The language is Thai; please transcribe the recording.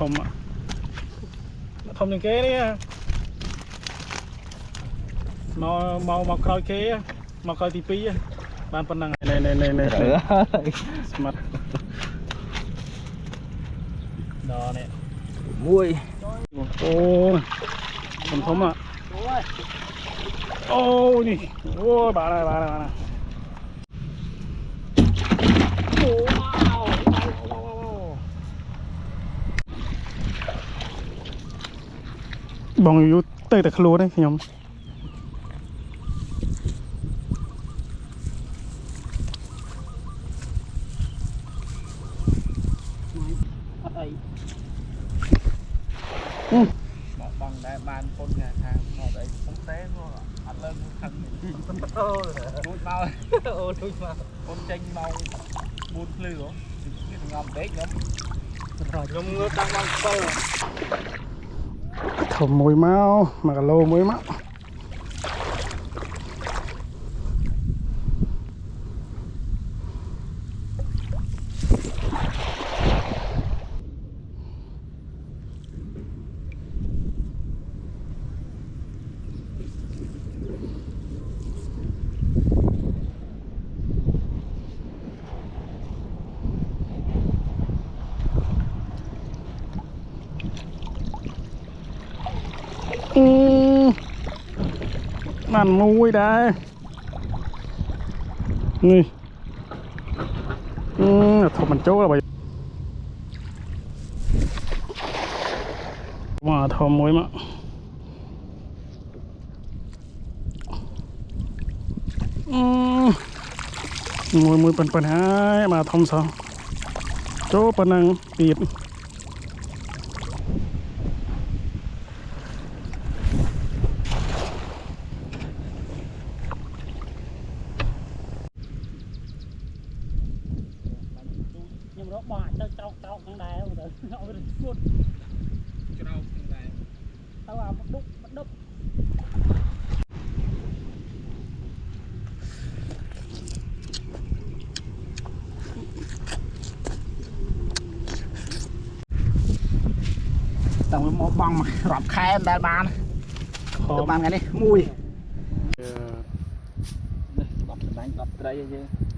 มอ่ะทมอย่างเก๋เนี่ยมาคอยเก๋มาคอยทีปีบ้านปนังในสมัตดอเนี่ยมุ้ยโอ้ทมอ่ะโอ้นี่โอ้บานะโอ้ว้าวบองอยู่เตยแต่ครูได้ขยมบองได้บานคนงานทางหมดไอ้คนเต้นพวกอัดเริ่มคันคนโตเลยนุ่ยเมาโอ้นุ่ยเมาคนเจงเมาบุญพลือนี่งอมเด็กงอมงอมเงือกตั้งวันเปิดถมมวยเมามากระโลมวยเมานั่นมวยได้นี่ถมมันโจ้แล้วไปมาถมมวยมามวยปัญหามาทมสองโจ้ปนังปีดรถบ้าเจ้าข้างใดเอาไปสุดเจ้าข้างใดแต่ว่ามันดุต้องมองบังรอบแคมแบบบานตัวบานไงนี่มุ้ยตับแดงตับอะไรเยอะ